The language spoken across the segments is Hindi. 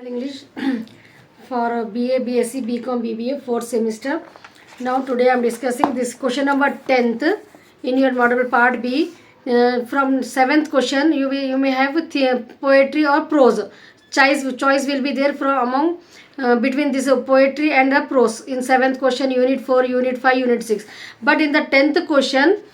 English for BA, BSc, BCom, BBA, fourth semester. Now today I am discussing this question number 10th in your model part B. From 7th question you may have poetry or prose. Choice will be there from among between this poetry and the prose in 7th question, unit 4, unit 5, unit 6. But in the 10th question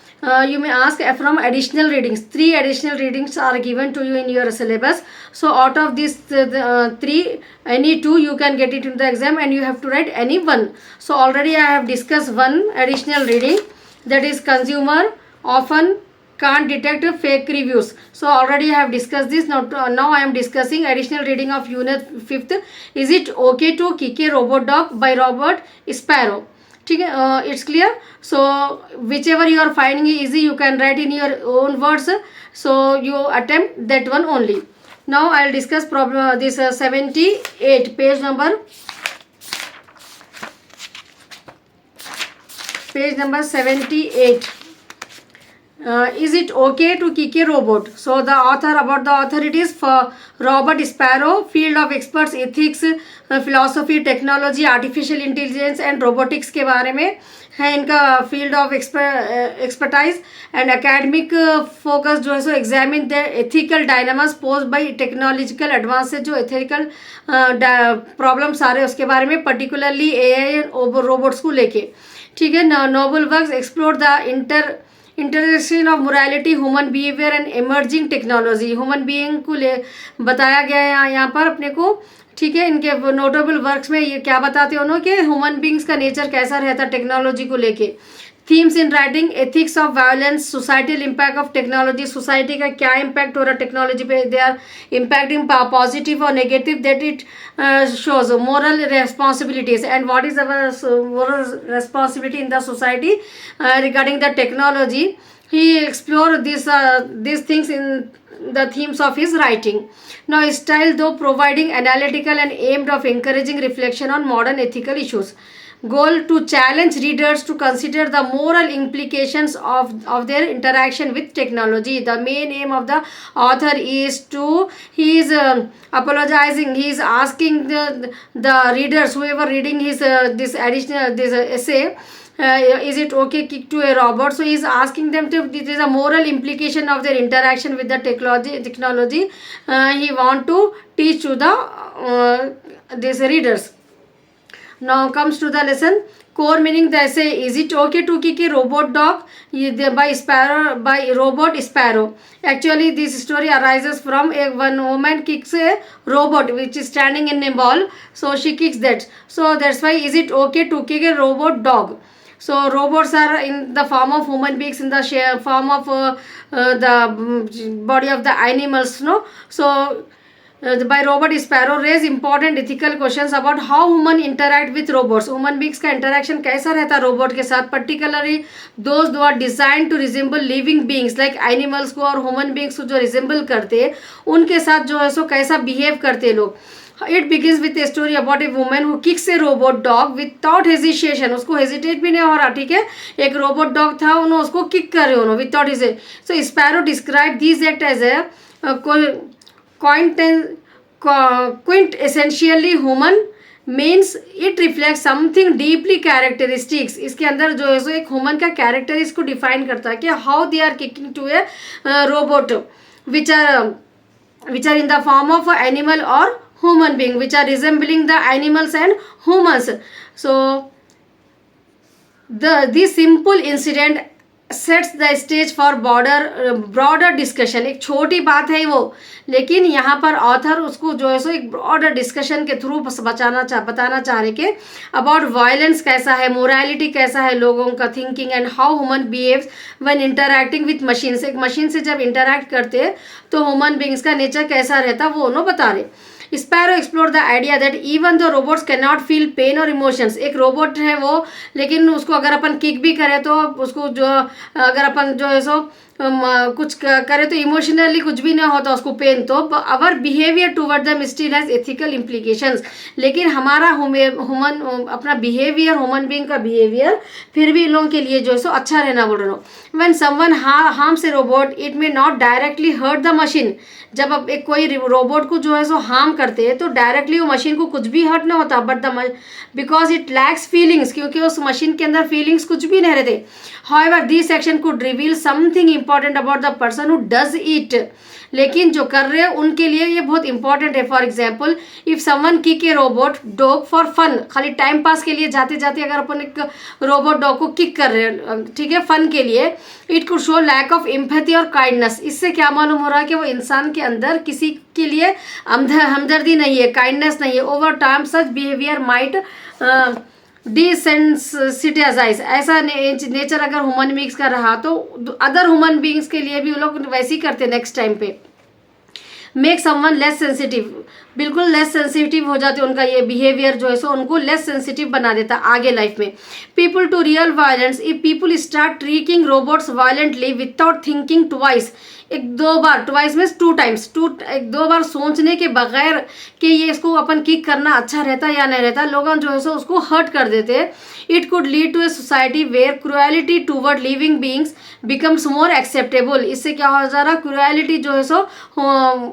you may ask from additional readings. 3 additional readings are given to you in your syllabus. So out of these 3, any 2 you can get it in the exam and you have to write any one. So already I have discussed one additional reading, that is consumer often can't detect fake reviews. So already I have discussed this. Now I am discussing additional reading of unit 5th. Is it okay to kick a robot dog by Robert Sparrow? ठीक है, it's clear. So whichever you are finding easy you can write in your own words, so you attempt that one only. Now I'll discuss problem this 78 page number 78. Is it okay to kick a robot? So the author, about the author, it is for Robert Sparrow, field of experts ethics, philosophy, technology, artificial intelligence and robotics के बारे में है इनका field of expertise and academic focus जो है सो examine the ethical dilemmas posed by technological advances, जो ethical problem सारे उसके बारे में particularly AI और robots को लेके, ठीक है. Novel works explore the intersection of morality, human behaviour and emerging technology. Human being को ले बताया गया है यहाँ पर अपने को, ठीक है. इनके नोटेबल वर्क्स में ये क्या बताते हैं उन्होंने कि ह्यूमन बीइंग्स का नेचर कैसा रहता है टेक्नोलॉजी को लेके. Themes in writing, ethics of violence, societal impact of technology, society का क्या इम्पैक्ट हो रहा है टेक्नोलॉजी पे, दे आर इम्पैक्टिंग पॉजिटिव और negative, that it shows moral responsibilities and what is our moral responsibility in the society regarding the technology. He explored these things in the themes of his writing. Now his style, though providing analytical and aimed of encouraging reflection on modern ethical issues, goal to challenge readers to consider the moral implications of their interaction with technology. The main aim of the author is to, he is apologizing, he is asking the readers, whoever reading his this additional this essay, is it okay kick to a robot. So he is asking them to, this is a moral implication of their interaction with the technology. He want to teach to the these readers. Now comes to the lesson. Core meaning the essay, is it okay to kick a robot dog by Robert Sparrow. Actually this story arises from one woman kicks a robot which is standing in a ball, so she kicks that. So that's why is it okay to kick a robot dog. So robots are in the form of human beings, in the form of the body of the animals, no. So by Robert Sparrow raise important ethical questions about how human interact with robots. Human beings का interaction कैसा रहता है robot के साथ, particularly those who are designed to resemble living beings like animals को और human beings को जो resemble करते हैं उनके साथ जो है सो कैसा behave करते हैं लोग. It begins with a story about a woman who kicks a robot dog without hesitation. उसको hesitate भी नहीं हो रहा, ठीक है. एक robot dog था, उन्होंने उसको kick कर रहे हो without hesitation. So Sparrow described these act as a quintessentially human, means it reflects something deeply characteristics. इसके अंदर जो है सो एक ह्यूमन का कैरेक्टर इसको डिफाइन करता है कि how they are kicking to a robot which are in the form of animal or human being, which are resembling the animals and humans. So this simple incident sets the stage for broader discussion. एक छोटी बात है वो, लेकिन यहाँ पर ऑथर उसको जो है सो एक ब्रॉडर डिस्कशन के थ्रू बताना चाह रहे कि अबाउट वायलेंस कैसा है, मोरालिटी कैसा है लोगों का thinking, and how human behaves when interacting with machines. एक मशीन से जब इंटरैक्ट करते हैं तो ह्यूमन बींग्स का नेचर कैसा रहता वो उन्होंने बता रहे. Sparrow explored the idea that even though robots cannot feel pain or emotions, एक रोबोट है वो, लेकिन उसको अगर अपन किक भी करें तो उसको जो अगर अपन जो है सो कुछ करे तो इमोशनली कुछ भी नहीं होता उसको पेन, तो our behaviour toward the still has ethical implications. लेकिन हमारा ह्यूमन अपना बिहेवियर, ह्यूमन बीइंग का बिहेवियर फिर भी इन लोगों के लिए जो है सो अच्छा रहना बोल रहे हो। When someone harms a robot it may not directly hurt the machine. जब अब एक कोई रोबोट को जो है सो हार्म करते हैं तो डायरेक्टली वो मशीन को कुछ भी हर्ट नहीं होता, but the because it lacks feelings, क्योंकि उस मशीन के अंदर फीलिंग्स कुछ भी नहीं रहते। However, this section could reveal something important about the person who does it. लेकिन जो कर रहे हैं उनके लिए ये बहुत इंपॉर्टेंट है। For example, if someone kick a robot dog for fun, खाली टाइम पास के लिए जाते जाते अगर अपन एक रोबोट डॉग को किक कर रहे हैं, ठीक है, फन के लिए, it could show lack of empathy और काइंडनेस। इससे क्या मालूम हो रहा है कि वो इंसान के अंदर किसी के लिए हमदर्दी नहीं है, काइंडनेस नहीं है। ओवर टाइम सच बिहेवियर माइट डिसेंसिटाइज, ऐसा नेचर अगर ह्यूमन बींग्स का रहा तो अदर ह्यूमन बींग्स के लिए भी वो लोग वैसे ही करते नेक्स्ट टाइम पे। मेक समवन लेस सेंसिटिव, बिल्कुल लेस सेंसिटिव हो जाते, उनका ये बिहेवियर जो है सो उनको लेस सेंसिटिव बना देता आगे लाइफ में। People to real violence, if people start treating robots violently without thinking twice, एक दो बार, ट्वाइस मीन्स टू टाइम्स, एक दो बार सोचने के बगैर कि ये इसको अपन किक करना अच्छा रहता या नहीं रहता, लोग जो है सो उसको हर्ट कर देते हैं। It could lead to a society where cruelty toward living beings becomes more acceptable. इससे क्या हो जा रहा, क्रुएलिटी जो है सो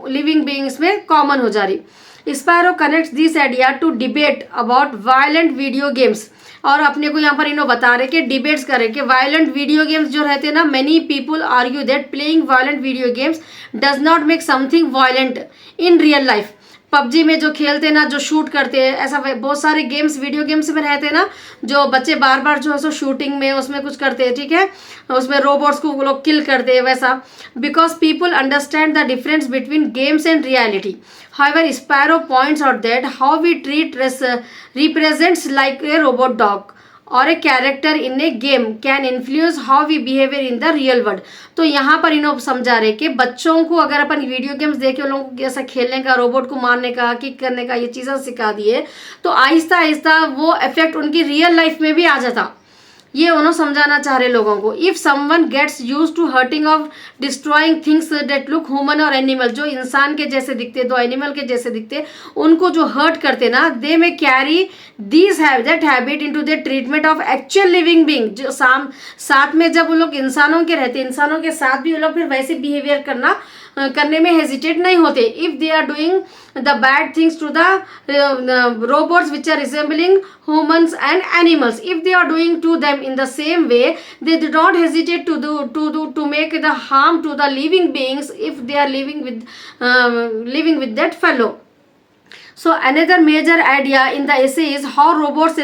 लिविंग बींग्स में कॉमन हो जा रही। Sparrow connects this idea to debate about violent video games, और अपने को यहाँ पर इन्हों बता रहे कि डिबेट्स करें कि वायलेंट वीडियो गेम्स जो रहते हैं ना, many people argue that playing violent video games does not make something violent in real life. PUBG में जो खेलते हैं ना, जो शूट करते हैं, ऐसा बहुत सारे गेम्स वीडियो गेम्स में रहते हैं ना, जो बच्चे बार बार जो है सो शूटिंग में उसमें कुछ करते हैं, ठीक है, उसमें रोबोट्स को वो लोग किल करते हैं वैसा, because people understand the difference between games and reality. However, Sparrow points out that how we treat represents like a robot dog or a character in a game can influence how we behave in the real world। तो यहाँ पर इन्हों समझा रहे कि बच्चों को अगर अपन वीडियो गेम्स देखे उन लोगों को कैसा खेलने का, रोबोट को मारने का, किक करने का, ये चीज़ें सिखा दिए तो आहिस्ता आहिस्ता वो इफेक्ट उनकी रियल लाइफ में भी आ जाता। ये उन्होंने समझाना चाह रहे लोगों को। If someone gets use to hurting of destroying things that look human और एनिमल, जो इंसान के जैसे दिखते, दो एनिमल के जैसे दिखते, उनको जो हर्ट करते ना, दे में carry these that habit into the treatment of actual living being. जो साथ में जब वो लोग इंसानों के रहते, इंसानों के साथ भी वो लोग फिर वैसे बिहेवियर करने में हेजिटेट नहीं होते। If they are doing the bad things to the robots which are resembling humans and animals, if they are doing to them in the same way, they do not hesitate to make the harm to the living beings if they are living with that fellow. So another major idea in the essay is how robots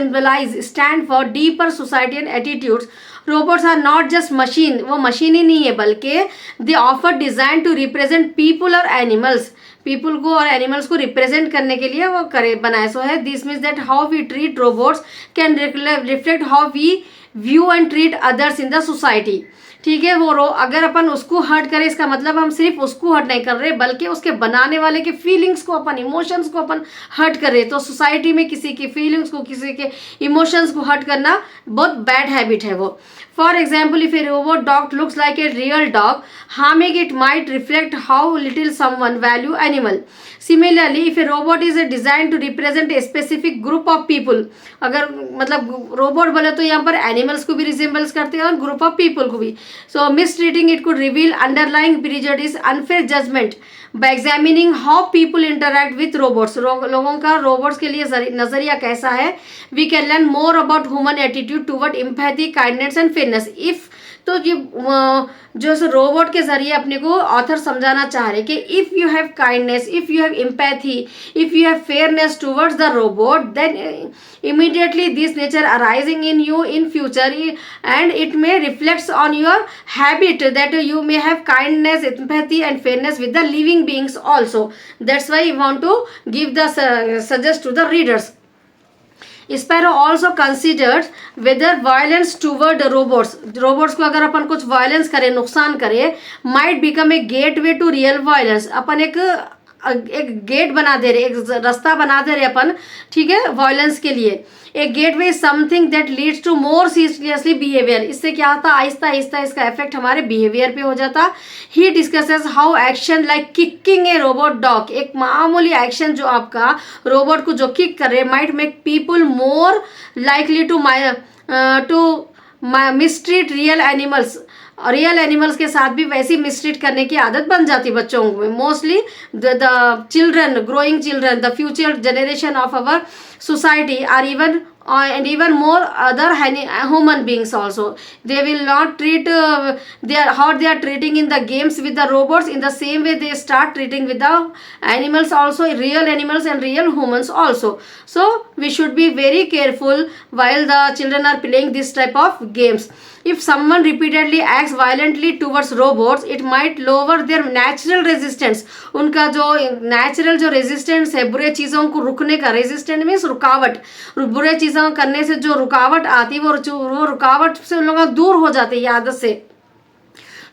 stand for deeper societal attitudes. Robots are not just machine, वो मशीन ही नहीं है, बल्कि they offer design to represent people और एनिमल्स, पीपल को और एनिमल्स को रिप्रेजेंट करने के लिए वो बनाए सो है। This means that how we treat robots can reflect how we view and treat others in the society. ठीक है, वो अगर अपन उसको हर्ट करें, इसका मतलब हम सिर्फ उसको हर्ट नहीं कर रहे, बल्कि उसके बनाने वाले के फीलिंग्स को, अपन इमोशंस को अपन हर्ट कर रहे। तो सोसाइटी में किसी की फीलिंग्स को, किसी के इमोशंस को हर्ट करना बहुत बैड हैबिट है वो। For example, if a robot dog looks like a real dog, harming it might reflect how little someone value animal. Similarly, if a robot is a design to represent a specific group of people, अगर मतलब रोबोट बोले तो यहाँ पर एनिमल्स को भी रिजेंबल्स करते हैं और ग्रुप ऑफ पीपल को भी। So mistreating it could reveal underlying prejudice, unfair judgment by examining how people interact with robots. लोगों का robots के लिए नजरिया कैसा है। We can learn more about human attitude toward empathy, kindness and fairness. If तो ये जो रोबोट के जरिए अपने को ऑथर समझाना चाह रहे कि if you have kindness, if you have empathy, if you have fairness towards the robot, then immediately this nature arising in you in future, and it may reflects on your habit that you may have kindness, empathy and fairness with the living beings also. That's why I want to give the suggest to the readers. Sparrow also considers whether violence toward robots को अगर अपन कुछ वायलेंस करें, नुकसान करें, might become a gateway to real violence. अपन एक एक गेट बना दे रहे, एक रास्ता बना दे रहे अपन, ठीक है, वायलेंस के लिए। A gateway is something that leads to more seriously behaviour. इससे क्या होता, आहिस्ता आहिस्ता इसका इफेक्ट हमारे बिहेवियर पे हो जाता। He discusses how action like kicking a robot dog, एक मामूली एक्शन जो आपका रोबोट को जो किक कर रहे, might make people more likely to mistreat real animals. Real animals के साथ भी वैसी मिसट्रीट करने की आदत बन जाती है बच्चों में। Mostly the children, growing children, the future generation of our society are even more other human beings also. They will not treat how they are treating in the games with the robots, in the same way they start treating with the animals also, real animals and real humans also. So we should be very careful while the children are playing this type of games. If someone repeatedly acts violently towards robots, it might lower their natural resistance. उनका जो natural जो resistance है बुरे चीज़ों को रुकने का, resistance means रुकावट, बुरे चीज़ों करने से जो रुकावट आती है वो रुकावट से उन लोग दूर हो जाते हैं ये आदत से,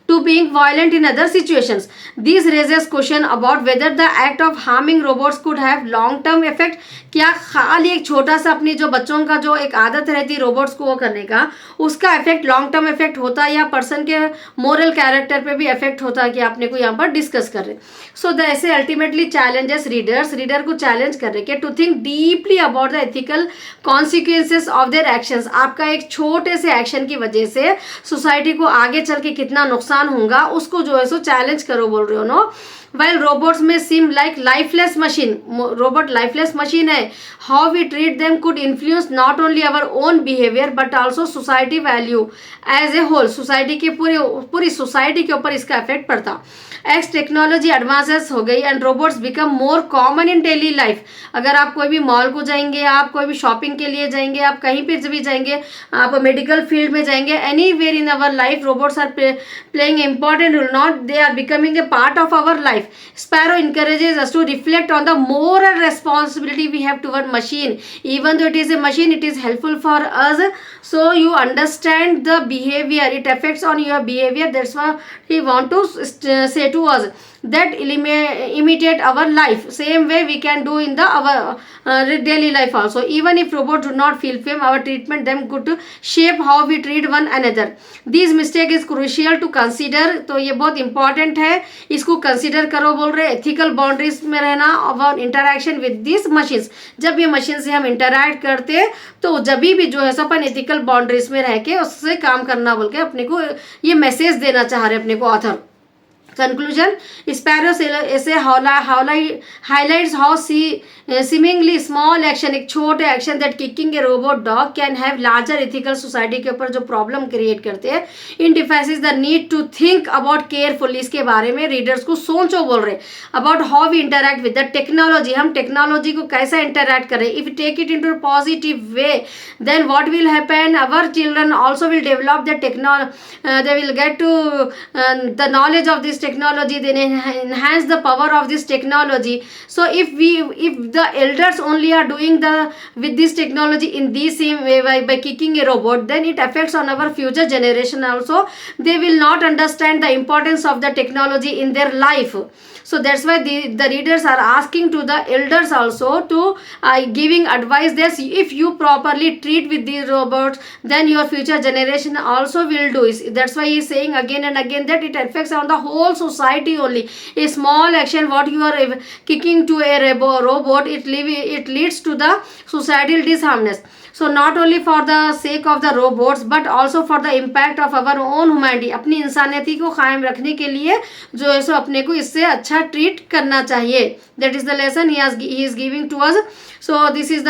to being violent in other situations. This raises question about whether the act of harming robots could have long term effect. क्या खाली एक छोटा सा अपनी जो बच्चों का जो एक आदत रहती है रोबोट्स को वो करने का, उसका इफेक्ट लॉन्ग टर्म इफेक्ट होता है या पर्सन के मोरल कैरेक्टर पे भी इफेक्ट होता है, कि आपने को यहाँ पर डिस्कस कर रहे। सो द ऐसे अल्टीमेटली चैलेंजेस रीडर को चैलेंज कर रहे कि to think deeply about the ethical consequences of their actions. आपका एक छोटे से एक्शन की वजह से सोसाइटी को आगे चल के कितना नुकसान होगा उसको जो है सो चैलेंज करो बोल रहे हो no. While robots may seem like lifeless machine, robot lifeless machine है, how we treat them could influence not only our own behavior but also society value as a whole. Society के पूरी सोसाइटी के ऊपर इसका इफेक्ट पड़ता। एज टेक्नोलॉजी एडवांसेस हो गई and robots become more common in daily life. अगर आप कोई भी मॉल को जाएंगे, आप कोई भी शॉपिंग के लिए जाएंगे, आप कहीं पर भी जाएंगे, आप मेडिकल फील्ड में जाएंगे, anywhere in our life robots are playing important role, not they are becoming a part of our life. Sparrow encourages us to reflect on the moral responsibility we have toward machine. Even though it is a machine, it is helpful for us. So you understand the behavior, it affects on your behavior. That's what we want to say to us, that imitate our life. Same way we can do in the our daily life also. Even if robots do not feel fame, our treatment them could shape how we treat one another. This mistake is crucial to consider. तो ये बहुत important है, इसको consider करो बोल रहे। ethical boundaries में रहना और interaction with these machines. जब ये machine से हम interact करते हैं तो जब भी जो है अपन ethical boundaries में रह के उससे काम करना बोल के अपने को ये मैसेज देना चाह रहे अपने को ऑथर। Conclusion: Sparrow ऐसे highlights how seemingly small action, एक छोटे action that kicking a robot dog can have larger ethical society के ऊपर जो प्रॉब्लम क्रिएट करते हैं। In defence the need to think about carefully, इसके बारे में रीडर्स को सोचो बोल रहे about how we interact with the technology. हम टेक्नोलॉजी को कैसा इंटरैक्ट करें, if take it in to positive way then what will happen, our children also will develop the technology, they will get to the knowledge of this technology, then enhance the power of this technology. So if the elders only are doing with this technology in this same way by kicking a robot, then it affects on our future generation also. They will not understand the importance of the technology in their life. So that's why the readers are asking to the elders also to giving advice that if you properly treat with these robots, then your future generation also will do it. That's why he is saying again and again that it affects on the whole society only. A small action what you are kicking to a robot, it leads to the societal disharmony. So not only for the sake of the robots but also for the impact of our own humanity. अपनी इंसानियती को कायम रखने के लिए जो है सो अपने को इससे अच्छा ट्रीट करना चाहिए. That is the lesson he is giving to us. So this is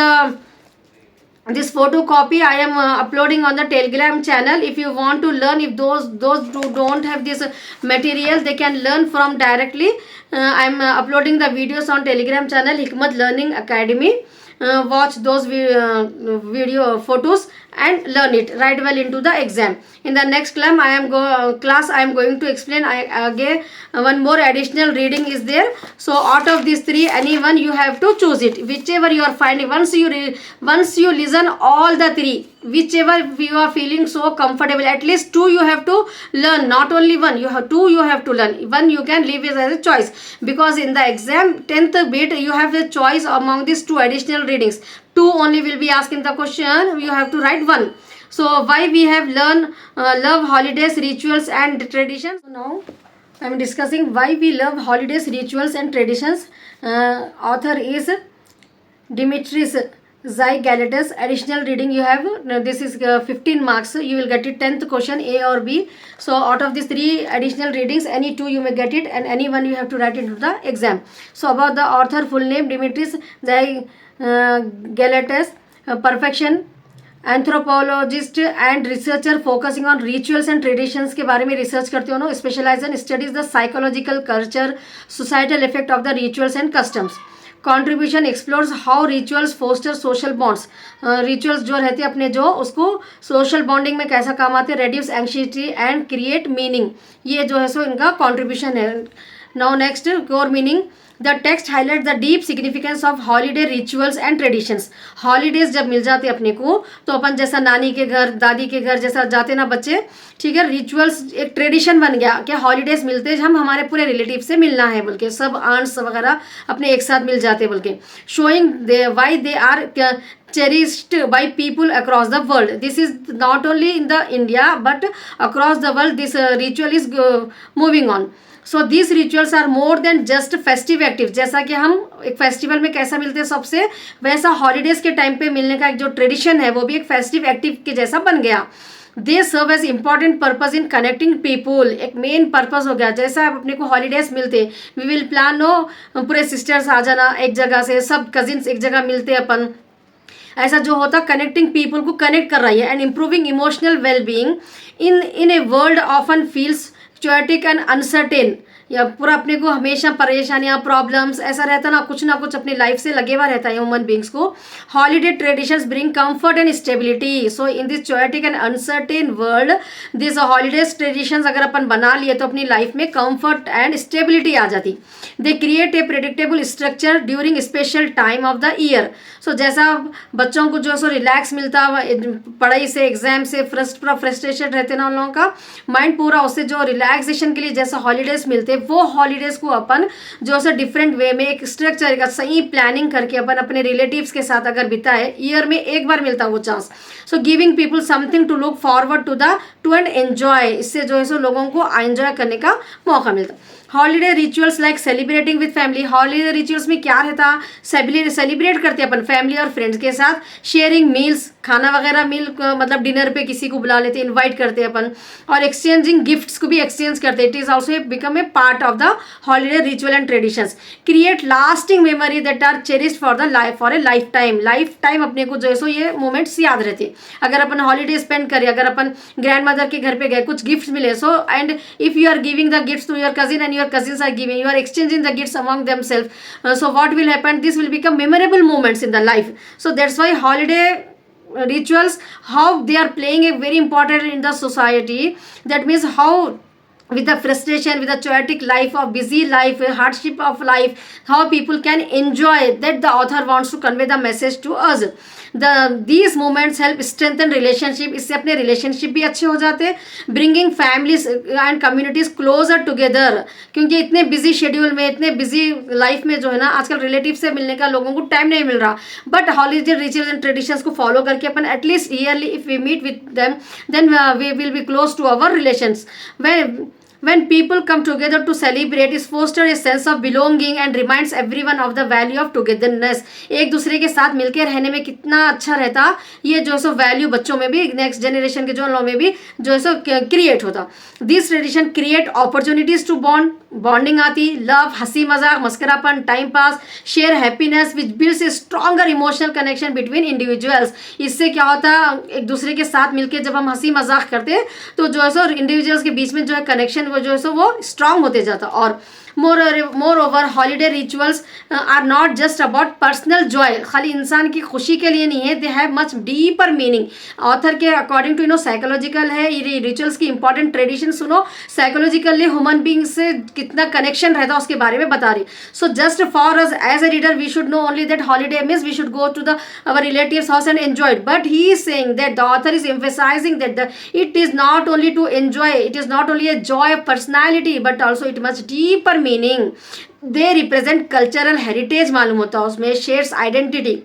this photocopy I am uploading on the Telegram channel. If you want to learn, if those who don't have this material, they can learn from directly. I am uploading the videos on Telegram channel Hikmat Learning Academy. Watch those video photos and learn it, write well into the exam. In the next class I am going to explain again one more additional reading is there. So out of these three, anyone you have to choose it, whichever you are finding. Once you listen all the three, whichever you are feeling so comfortable, at least two you have to learn, not only one. Two you have to learn. One you can leave it as a choice, because in the exam 10th bit you have a choice among these two additional readings. Two only will be asking the question, you have to write one. So why we have learned love holidays, rituals and traditions. So now I am discussing why we love holidays, rituals and traditions. Author is Dimitris Xygalatas. Additional reading you have, this is 15 marks. You will get it 10th question, A or B. So out of these three additional readings, any two you may get it, and any one you have to write it to the exam. So about the author, full name Dimitris Xygalatas, perfection anthropologist and researcher focusing on rituals and traditions के बारे में रिसर्च करते हो ना. Specialise in studies the psychological culture societal effect of the rituals and customs. Contribution explores how rituals foster social bonds. Rituals जो रहते हैं अपने जो, उसको सोशल बॉन्डिंग में कैसा काम आते हैं. Reduce anxiety and create meaning. ये जो है सो इनका कॉन्ट्रीब्यूशन है. Now next, core meaning. The text highlight the deep significance of holiday rituals and traditions. Holidays जब मिल जाते अपने को, तो अपन जैसा नानी के घर, दादी के घर जैसा जाते ना बच्चे, ठीक है, रिचुअल्स एक ट्रेडिशन बन गया कि हॉलीडेज मिलते हम हमारे पूरे रिलेटिव से मिलना है बोल के, सब आंट्स वगैरह अपने एक साथ मिल जाते बोल के. Showing why they are cherished by people across the world. This is not only in the India but across the world this ritual is moving on. So these rituals are more than just festive activities. जैसा कि हम एक फेस्टिवल में कैसा मिलते हैं सबसे, वैसा हॉलीडेज के टाइम पे मिलने का एक जो ट्रेडिशन है वो भी एक फेस्टिव एक्टिव के जैसा बन गया. They serve as important purpose in connecting people. एक मेन पर्पज हो गया. जैसा अपने को हॉलीडेज मिलते, वी विल प्लान नो पूरे सिस्टर्स आ जाना एक जगह से, सब कजिन्स एक जगह मिलते अपन, ऐसा जो होता कनेक्टिंग पीपल को कनेक्ट कर रही है. And improving emotional wellbeing in a world often feels chaotic and uncertain. या पूरा अपने को हमेशा परेशानियां, प्रॉब्लम्स ऐसा रहता ना कुछ अपनी लाइफ से लगे हुआ रहता है ह्यूमन बींग्स को. Holiday traditions bring comfort and stability. So in this chaotic and uncertain world, this holidays traditions अगर अपन बना लिए तो अपनी लाइफ में कंफर्ट एंड स्टेबिलिटी आ जाती. They create a predictable structure during special time of the year. So जैसा बच्चों को जो सो रिलैक्स मिलता पढ़ाई से, एग्जाम से, फ्रस्ट्रेशन रहते ना उन लोगों का माइंड पूरा, उससे जो रिलैक्सेशन के लिए जैसा हॉलीडेज मिलते, वो हॉलीडेज को अपन जो है डिफरेंट वे में एक स्ट्रक्चर का सही प्लानिंग करके अपन अपने रिलेटिव्स के साथ अगर बिताए, ईयर में एक बार मिलता वो chance. So giving people something to look forward to and enjoy. इससे जो है सो लोगों को एंजॉय करने का मौका मिलता. Holiday rituals like celebrating with family. Holiday rituals में क्या रहता, सेलिब्रेट करते हैं अपन फैमिली और फ्रेंड्स के साथ. शेयरिंग मील्स, खाना वगैरह मतलब डिनर पे किसी को बुला लेते, इनवाइट करते हैं अपन. और एक्सचेंजिंग गिफ्ट्स को भी एक्सचेंज करते. It is also become a part of the holiday ritual and traditions. Create lasting memory that are cherished for a lifetime अपने को जो है सो ये मोमेंट्स याद रहते. अगर अपन हॉलीडे स्पेंड करें, अगर अपन ग्रैंड मदर के घर पे गए, कुछ गिफ्ट्स मिले, so and if you are giving the gifts to your cousin and your cousins are giving, you are exchanging the gifts among themselves, so what will happen, this will become memorable moments in the life. So that's why holiday rituals, how they are playing a very important in the society. That means how with the frustration, with the chaotic life of busy life, hardship of life, how people can enjoy that. The author wants to convey the message to us. these moments help strengthen relationship. इससे अपने रिलेशनशिप भी अच्छे हो जाते. Bringing families and communities closer together. क्योंकि इतने बिजी शेड्यूल में, इतने बिजी लाइफ में जो है ना आजकल रिलेटिव से मिलने का लोगों को टाइम नहीं मिल रहा. But holiday rituals and traditions को फॉलो करके अपन at least yearly if we meet with them, then we will be close to our relations. When people come together to celebrate, it fosters a sense of belonging and reminds everyone of the value of togetherness. एक दूसरे के साथ मिलकर रहने में कितना अच्छा रहता, ये जो है सो वैल्यू बच्चों में भी, नेक्स्ट जनरेशन के जो लोगों में भी जो है सो क्रिएट होता. This tradition create opportunities to bonding आती, लव, हंसी मजाक, मस्करापन, time pass, share happiness which builds a stronger emotional connection between individuals. इससे क्या होता, एक दूसरे के साथ मिलकर जब हम हंसी मजाक करते हैं तो जो है सो इंडिविजुअल्स के बीच में जो है कनेक्शन जो है सो वो स्ट्रांग होते जाता। और moreover holiday rituals are not just about personal joy, खाली इंसान की खुशी के लिए नहीं है, they have much deeper meaning. Author के अकॉर्डिंग टू साइकोलॉजिकल है ये रिचुअल्स की इंपॉर्टेंट ट्रेडिशन सुनो, साइकोलॉजिकली ह्यूमन बींग से कितना कनेक्शन रहता है उसके बारे में बता रही। So just for us as a reader we should know only that holiday means we should go to the our relatives house and enjoy it, but he is saying that the author is emphasizing that it is not only to enjoy, it is not only a joy of personality but also it much deeper meaning, they represent cultural heritage मालूम होता है उसमें, shares identity।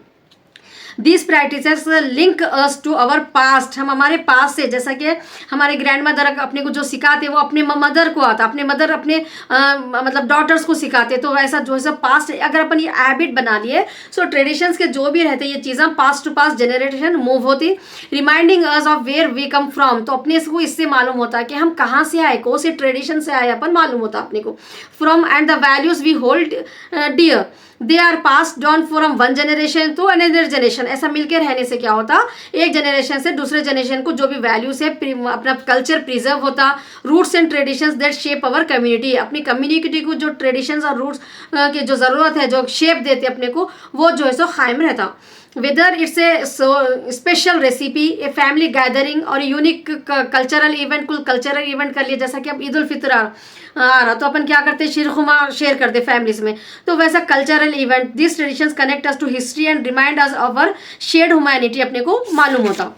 This practices link us to our past, हम हमारे पास्ट से, जैसा कि हमारे ग्रैंड मदर अपने को जो सिखाते वो अपने मदर को आता, अपने मदर अपने मतलब डॉटर्स को सिखाते, तो वैसा जो है पास्ट अगर अपन ये हैबिट बना लिए, सो ट्रेडिशंस के जो भी रहते ये चीज़ें past to past generation move होती, reminding us of where we come from. तो अपने को इससे मालूम होता है कि हम कहाँ से आए, कौन से ट्रेडिशन से आए अपन मालूम होता अपने को। From and the values we hold dear, they are pass down from one generation to another generation. ऐसा मिलकर रहने से क्या होता, एक जनरेशन से दूसरे जनरेशन को जो भी वैल्यूज है अपना कल्चर प्रिजर्व होता। Roots and traditions that shape our community, अपनी कम्युनिटी को जो ट्रेडिशंस और रूट्स की जो ज़रूरत है, जो शेप देते अपने को, वो जो है सो कायम रहता। Whether it's a special recipe, a family gathering और यूनिक कल्चरल इवेंट, कुल कल्चरल इवेंट कर लिए, जैसा कि अब ईद उल फितर आ रहा तो अपन क्या करते, शीरखुमा शेयर करते फैमिलीज में, तो वैसा cultural event. This traditions connect us to history and remind us our shared humanity, अपने को मालूम होता।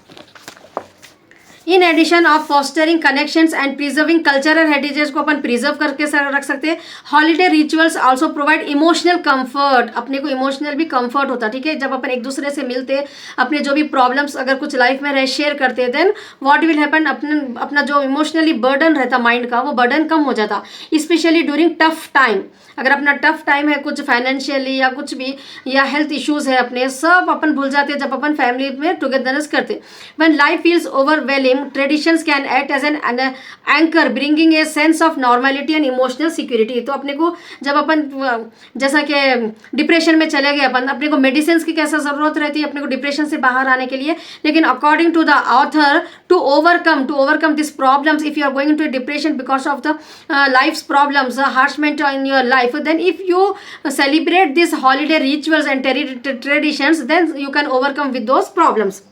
In addition of fostering connections and preserving cultural heritage को अपन प्रिजर्व करके रख सकते हैं। Holiday rituals also provide emotional comfort, अपने को इमोशनल भी कंफर्ट होता, ठीक है। जब अपन एक दूसरे से मिलते, अपने जो भी प्रॉब्लम्स अगर कुछ लाइफ में रहे शेयर करते, देन व्हाट विल हैपन, अपना जो इमोशनली बर्डन रहता माइंड का, वो बर्डन कम हो जाता, स्पेशली ड्यूरिंग टफ टाइम। अगर अपना टफ टाइम है कुछ फाइनेंशियली या कुछ भी, या हेल्थ इश्यूज है अपने, सब अपन भूल जाते हैं जब अपन फैमिली में टुगेदरनेस करते। When life feels overwhelming, traditions can act as an anchor bringing a sense of normality and emotional security. तो अपने को जब अपन जैसा कि डिप्रेशन में चले गए अपन, अपने को मेडिसिन की कैसा ज़रूरत रहती है अपने को डिप्रेशन से बाहर आने के लिए, लेकिन according to the author to overcome this problems, if you are going to depression because of the life's problems, harassment in your life, then if you celebrate these holiday rituals and traditions, then you can overcome with those problems.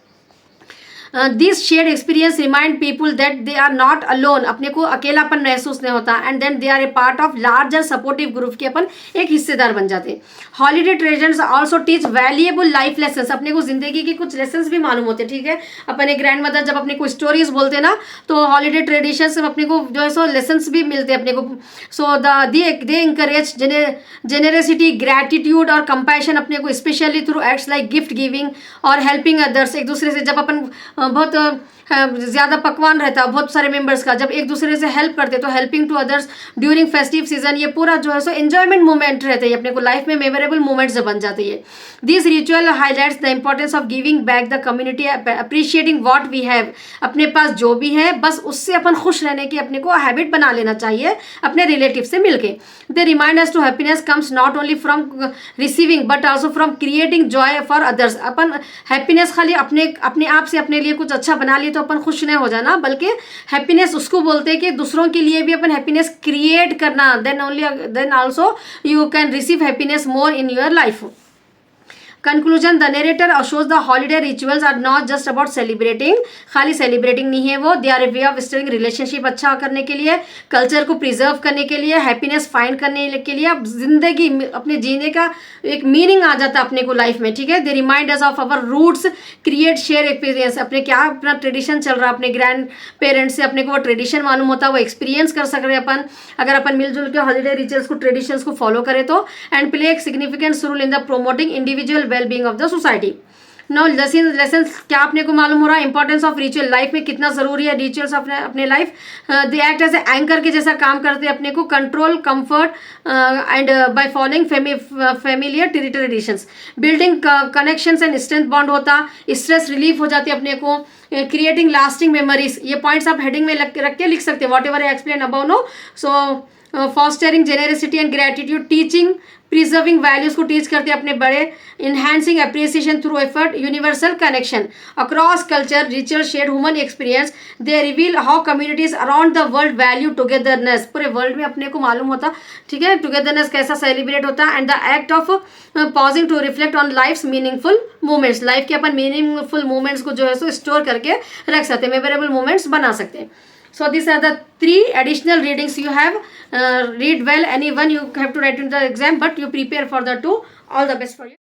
This shared experience remind people that they are not alone, अपने को अकेलापन महसूस नहीं होता, and then they are a part of larger supportive group के अपन एक हिस्सेदार बन जाते हैं। Holiday traditions also teach valuable life lessons, अपने को जिंदगी के कुछ लेसन्स भी मालूम होते, ठीक है। अपने ग्रैंड मदर जब अपने को स्टोरीज बोलते ना, तो हॉलीडे ट्रेडिशंस अपने को जो है सो लेसन्स भी मिलते अपने को। सो दे इंकरेज जेनरसिटी, ग्रैटिट्यूड और कंपैशन अपने को, specially through acts like gift giving और हेल्पिंग अदर्स। एक दूसरे से जब अपन बहुत ज़्यादा पकवान रहता है बहुत सारे मेंबर्स का, जब एक दूसरे से हेल्प करते तो helping to others during festive season, ये पूरा जो है सो एंजॉयमेंट मोमेंट रहते हैं अपने को, लाइफ में मेमोरेबल मोमेंट्स बन जाते हैं। This ritual highlights the importance of giving back the community, appreciating what we have, अपने पास जो भी है बस उससे अपन खुश रहने की अपने को हैबिट बना लेना चाहिए अपने रिलेटिव से मिलके। They remind us to happiness comes not only from receiving but also from creating joy for others. अपन हैप्पीनेस खाली अपने आप से अपने लिए कुछ अच्छा बना लिए तो अपन खुश नहीं हो जाना, बल्कि हैप्पीनेस उसको बोलते हैं कि दूसरों के लिए भी अपन हैप्पीनेस क्रिएट करना, then also you can receive happiness more in your life. Conclusion, the narrator shows the holiday rituals are not just about celebrating, खाली सेलिब्रेटिंग नहीं है वो, they are a way of steering relationship अच्छा करने के लिए, कल्चर को प्रिजर्व करने के लिए, हैप्पीनेस फाइंड करने के लिए, अब जिंदगी अपने जीने का एक मीनिंग आ जाता है अपने को लाइफ में, ठीक है। They remind us of our roots, create share experience, अपने क्या अपना ट्रेडिशन चल रहा है अपने ग्रैंड पेरेंट्स से अपने को वो ट्रेडिशन मालूम होता है, वो एक्सपीरियंस कर सक रहे अपन अगर अपन मिलजुल के हॉलीडे रिचुअल्स को ट्रेडिशंस को फॉलो करें तो, एंड प्ले एक significant role in the promoting individual well-being of the society. Now lesson क्या अपने को मालूम हो रहा है, इंपॉर्टेंस ऑफ रिचुअल लाइफ में कितना ज़रूरी है रिचुअल्स अपने life. They act as a anchor के जैसा काम करते हैं अपने को, control comfort and by following familiar traditions, building connections and strength bond होता, स्ट्रेस रिलीफ हो जाती है अपने को, क्रिएटिंग लास्टिंग मेमोरीज। ये पॉइंट्स आप हेडिंग में रख के लिख सकते हैं, whatever I explain about no. So fostering generosity and gratitude, teaching preserving values को टीच करते हैं अपने बड़े, enhancing appreciation through effort, universal connection across culture, ritual shed human experience, they reveal how communities around the world value togetherness, पूरे वर्ल्ड में अपने को मालूम होता, ठीक है, टुगेदरनेस कैसा सेलिब्रेट होता है, and the act of pausing to reflect on life's meaningful moments, life के अपन मीनिंगफुल मोमेंट्स को जो है सो स्टोर करके रख सकते हैं, मेमोरेबल मोमेंट्स बना सकते हैं. So these are the 3 additional readings you have. Read well. Anyone you have to write in the exam, but you prepare for the 2. All the best for you.